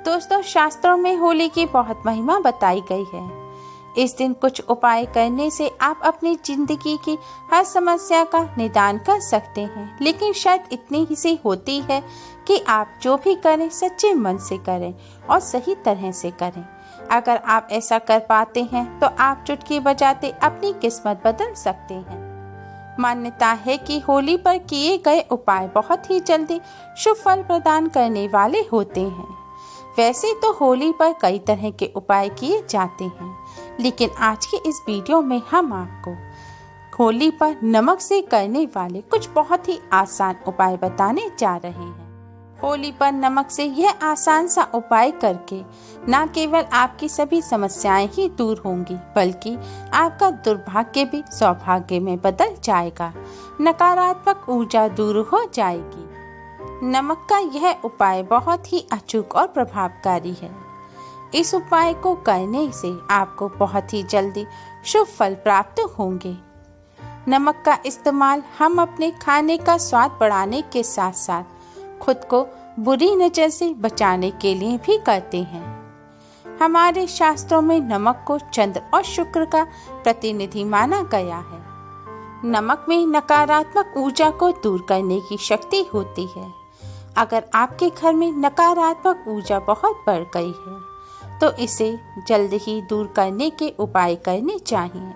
दोस्तों, शास्त्रों में होली की बहुत महिमा बताई गई है। इस दिन कुछ उपाय करने से आप अपनी जिंदगी की हर समस्या का निदान कर सकते हैं, लेकिन शायद इतनी ही सी होती है कि आप जो भी करें सच्चे मन से करें और सही तरह से करें। अगर आप ऐसा कर पाते हैं तो आप चुटकी बजाते अपनी किस्मत बदल सकते हैं। मान्यता है कि होली पर किए गए उपाय बहुत ही जल्दी शुभ फल प्रदान करने वाले होते हैं। वैसे तो होली पर कई तरह के उपाय किए जाते हैं, लेकिन आज के इस वीडियो में हम आपको होली पर नमक से करने वाले कुछ बहुत ही आसान उपाय बताने जा रहे हैं। होली पर नमक से यह आसान सा उपाय करके न केवल आपकी सभी समस्याएं ही दूर होंगी, बल्कि आपका दुर्भाग्य भी सौभाग्य में बदल जाएगा। नकारात्मक ऊर्जा दूर हो जाएगी। नमक का यह उपाय बहुत ही अचूक और प्रभावकारी है। इस उपाय को करने से आपको बहुत ही जल्दी शुभ फल प्राप्त होंगे। नमक का इस्तेमाल हम अपने खाने का स्वाद बढ़ाने के साथ साथ खुद को बुरी नजर से बचाने के लिए भी करते हैं। हमारे शास्त्रों में नमक को चंद्र और शुक्र का प्रतिनिधि माना गया है। नमक में नकारात्मक ऊर्जा को दूर करने की शक्ति होती है। अगर आपके घर में नकारात्मक ऊर्जा बहुत बढ़ गई है तो इसे जल्द ही दूर करने के उपाय करने चाहिए,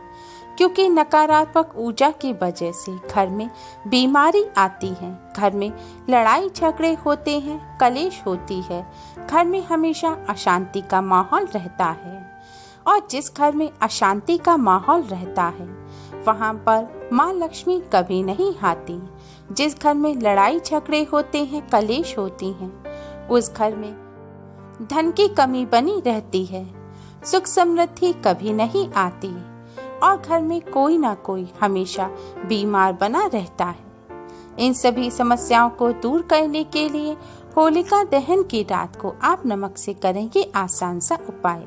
क्योंकि नकारात्मक ऊर्जा की वजह से घर में बीमारी आती है, घर में लड़ाई झगड़े होते हैं, कलेश होती है, घर में हमेशा अशांति का माहौल रहता है। और जिस घर में अशांति का माहौल रहता है वहाँ पर माँ लक्ष्मी कभी नहीं आती। जिस घर में लड़ाई झगड़े होते हैं, कलेश होती हैं, उस घर में धन की कमी बनी रहती है, सुख समृद्धि कभी नहीं आती और घर में कोई ना कोई हमेशा बीमार बना रहता है। इन सभी समस्याओं को दूर करने के लिए होलिका दहन की रात को आप नमक से करेंगे आसान सा उपाय।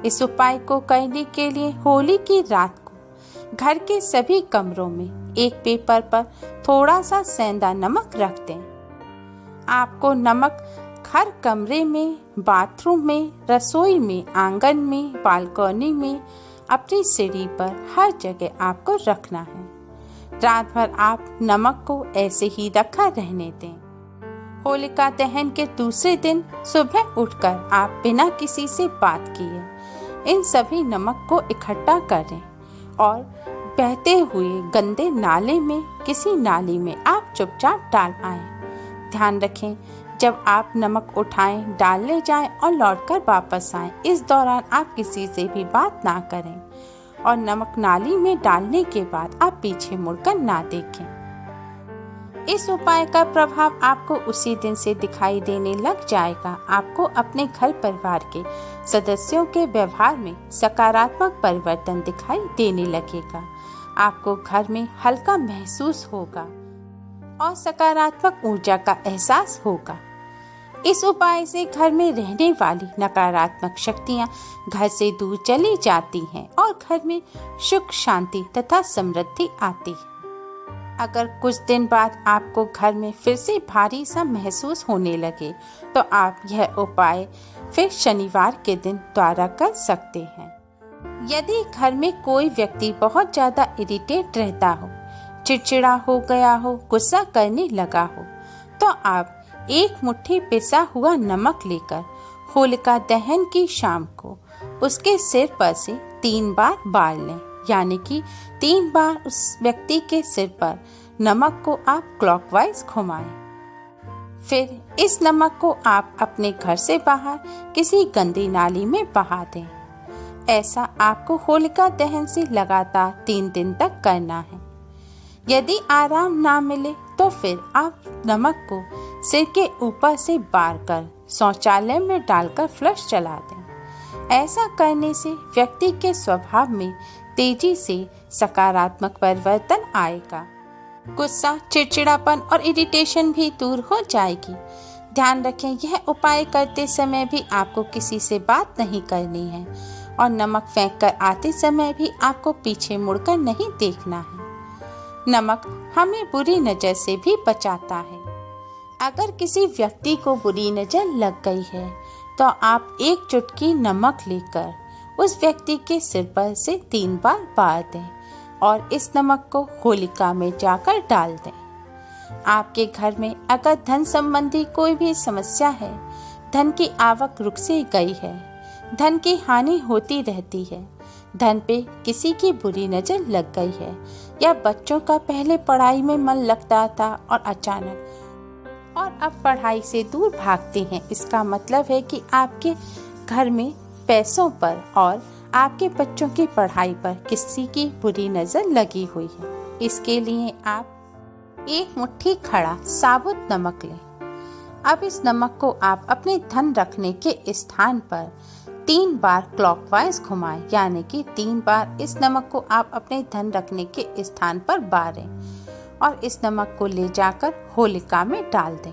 इस उपाय को करने के लिए होली की रात को घर के सभी कमरों में एक पेपर पर थोड़ा सा सेंधा नमक रख दें। आपको नमक हर कमरे में, बाथरूम में, रसोई में, आंगन में, बालकनी में, अपनी सीढ़ी पर, हर जगह आपको रखना है। रात भर आप नमक को ऐसे ही रखा रहने दें। होलिका दहन के दूसरे दिन सुबह उठकर आप बिना किसी से बात किए इन सभी नमक को इकट्ठा करें और बहते हुए गंदे नाले में, किसी नाली में आप चुपचाप डाल आएं। ध्यान रखें, जब आप नमक उठाएं, डालने जाएं और लौटकर वापस आएं, इस दौरान आप किसी से भी बात ना करें और नमक नाली में डालने के बाद आप पीछे मुड़कर ना देखें। इस उपाय का प्रभाव आपको उसी दिन से दिखाई देने लग जाएगा। आपको अपने घर परिवार के सदस्यों के व्यवहार में सकारात्मक परिवर्तन दिखाई देने लगेगा। आपको घर में हल्का महसूस होगा और सकारात्मक ऊर्जा का एहसास होगा। इस उपाय से घर में रहने वाली नकारात्मक शक्तियां घर से दूर चली जाती हैं और घर में सुख, शांति तथा समृद्धि आती है। अगर कुछ दिन बाद आपको घर में फिर से भारी सा महसूस होने लगे तो आप यह उपाय फिर शनिवार के दिन द्वारा कर सकते हैं। यदि घर में कोई व्यक्ति बहुत ज्यादा इरिटेट रहता हो, चिड़चिड़ा हो गया हो, गुस्सा करने लगा हो, तो आप एक मुट्ठी पिसा हुआ नमक लेकर होलिका दहन की शाम को उसके सिर पर से 3 बार बार लें, यानी कि 3 बार उस व्यक्ति के सिर पर नमक को आप क्लॉकवाइज घुमाएं। फिर इस नमक को आप अपने घर से बाहर किसी गंदी नाली में बहा दें। ऐसा आपको होलिका दहन से लगातार 3 दिन तक करना है। यदि आराम ना मिले तो फिर आप नमक को सिर के ऊपर से बार कर शौचालय में डालकर फ्लश चला दें। ऐसा करने से व्यक्ति के स्वभाव में तेजी से सकारात्मक परिवर्तन आएगा। गुस्सा, चिड़चिड़ापन और इरिटेशन भी दूर हो जाएगी। ध्यान रखें, यह उपाय करते समय भी आपको किसी से बात नहीं करनी है और नमक फेंक कर आते समय भी आपको पीछे मुड़कर नहीं देखना है। नमक हमें बुरी नजर से भी बचाता है। अगर किसी व्यक्ति को बुरी नजर लग गई है तो आप एक चुटकी नमक लेकर उस व्यक्ति के सिर पर से 3 बार बार दें और इस नमक को होलिका में जाकर डाल दें। आपके घर में अगर धन संबंधी कोई भी समस्या है, धन की आवक रुक सी गई है, धन की हानि होती रहती है, धन पे किसी की बुरी नजर लग गई है, या बच्चों का पहले पढ़ाई में मन लगता था और अचानक और अब पढ़ाई से दूर भागते हैं, इसका मतलब है कि आपके घर में पैसों पर और आपके बच्चों की पढ़ाई पर किसी की बुरी नजर लगी हुई है। इसके लिए आप एक मुट्ठी खड़ा साबुत नमक लें। अब इस नमक को आप अपने धन रखने के स्थान पर 3 बार क्लॉकवाइज घुमाएं, यानी कि 3 बार इस नमक को आप अपने धन रखने के स्थान पर बारें और इस नमक को ले जाकर होलिका में डाल दें।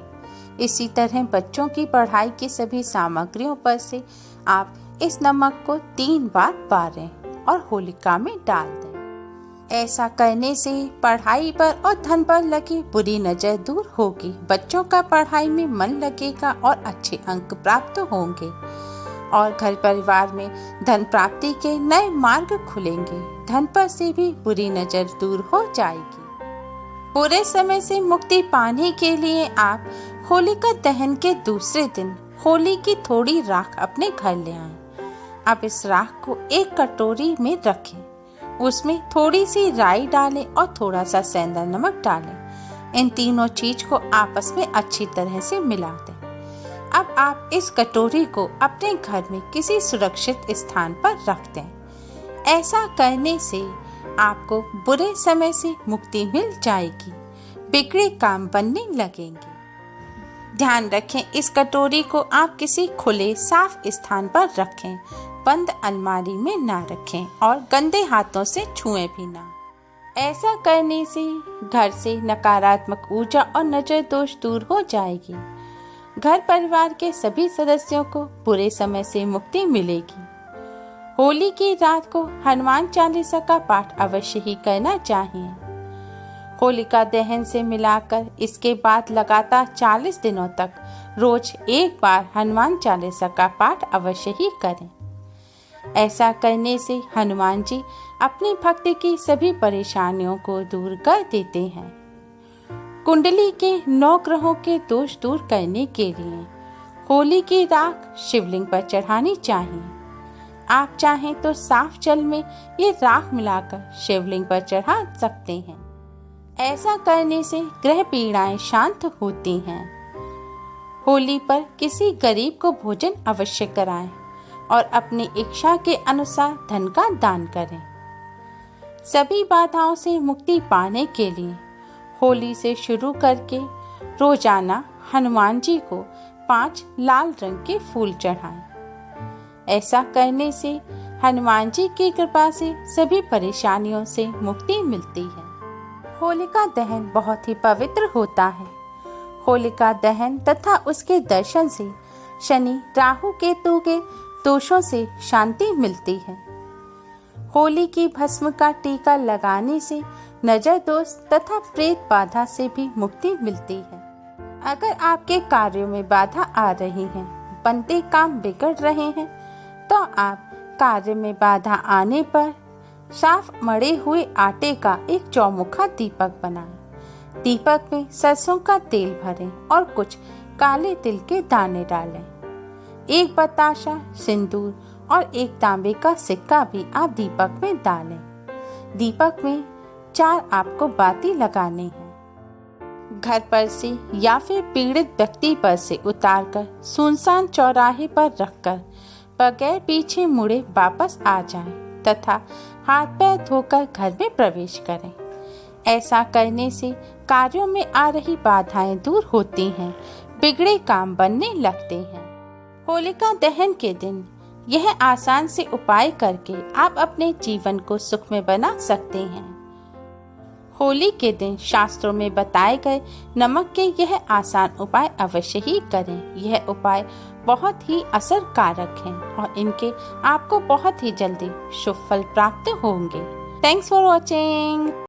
इसी तरह बच्चों की पढ़ाई की सभी सामग्रियों पर से आप इस नमक को 3 बार बारें और होलिका में डाल दें। ऐसा करने से पढ़ाई पर और धन पर लगी बुरी नजर दूर होगी, बच्चों का पढ़ाई में मन लगेगा और अच्छे अंक प्राप्त होंगे और घर परिवार में धन प्राप्ति के नए मार्ग खुलेंगे। धन पर से भी बुरी नजर दूर हो जाएगी। बुरे समय से मुक्ति पाने के लिए आप होलिका दहन के दूसरे दिन होली की थोड़ी राख अपने घर ले आएं। अब इस राख को एक कटोरी में रखें, उसमें थोड़ी सी राई डालें और थोड़ा सा सेंधा नमक डालें। इन तीनों चीज को आपस में अच्छी तरह से मिला दें। अब आप इस कटोरी को अपने घर में किसी सुरक्षित स्थान पर रख दें। ऐसा करने से आपको बुरे समय से मुक्ति मिल जाएगी, बिगड़े काम बनने लगेंगे। ध्यान रखें, इस कटोरी को आप किसी खुले साफ स्थान पर रखें, बंद अलमारी में ना रखें और गंदे हाथों से छुएं भी ना। ऐसा करने से घर से नकारात्मक ऊर्जा और नजर दोष दूर हो जाएगी। घर परिवार के सभी सदस्यों को बुरे समय से मुक्ति मिलेगी। होली की रात को हनुमान चालीसा का पाठ अवश्य ही करना चाहिए। होलिका दहन से मिलाकर इसके बाद लगातार 40 दिनों तक रोज एक बार हनुमान चालीसा का पाठ अवश्य ही करें। ऐसा करने से हनुमान जी अपनी भक्ति की सभी परेशानियों को दूर कर देते हैं। कुंडली के 9 ग्रहों के दोष दूर करने के लिए होली की राख शिवलिंग पर चढ़ानी चाहिए। आप चाहें तो साफ जल में ये राख मिलाकर शिवलिंग पर चढ़ा सकते हैं। ऐसा करने से ग्रह पीड़ाएं शांत होती हैं। होली पर किसी गरीब को भोजन अवश्य कराएं और अपनी इच्छा के अनुसार धन का दान करें। सभी बाधाओं से मुक्ति पाने के लिए होली से शुरू करके रोजाना हनुमान जी को 5 लाल रंग के फूल चढ़ाएं। ऐसा करने से हनुमान जी की कृपा से सभी परेशानियों से मुक्ति मिलती है। होलिका दहन बहुत ही पवित्र होता है। होलिका दहन तथा उसके दर्शन से शनि राहु केतु के दोषों से शांति मिलती है। होली की भस्म का टीका लगाने से नजर दोष तथा प्रेत बाधा से भी मुक्ति मिलती है। अगर आपके कार्यों में बाधा आ रही है, बनते काम बिगड़ रहे हैं, तो आप कार्य में बाधा आने पर साफ मड़े हुए आटे का एक चौमुखा दीपक बनाएं। दीपक में सरसों का तेल भरें और कुछ काले तिल के दाने डालें। एक बताशा, सिंदूर और एक तांबे का सिक्का भी आप दीपक में डालें। दीपक में 4 आपको बाती लगाने हैं। घर पर से या फिर पीड़ित व्यक्ति पर से उतारकर सुनसान चौराहे पर रखकर बगैर पीछे मुड़े वापस आ जाएं तथा हाथ पैर धोकर घर में प्रवेश करें। ऐसा करने से कार्यों में आ रही बाधाएं दूर होती हैं, बिगड़े काम बनने लगते हैं। होलिका दहन के दिन यह आसान से उपाय करके आप अपने जीवन को सुखमय बना सकते हैं। होली के दिन शास्त्रों में बताए गए नमक के यह आसान उपाय अवश्य ही करें। यह उपाय बहुत ही असरकारक हैं और इनके आपको बहुत ही जल्दी शुभ फल प्राप्त होंगे। Thanks for watching.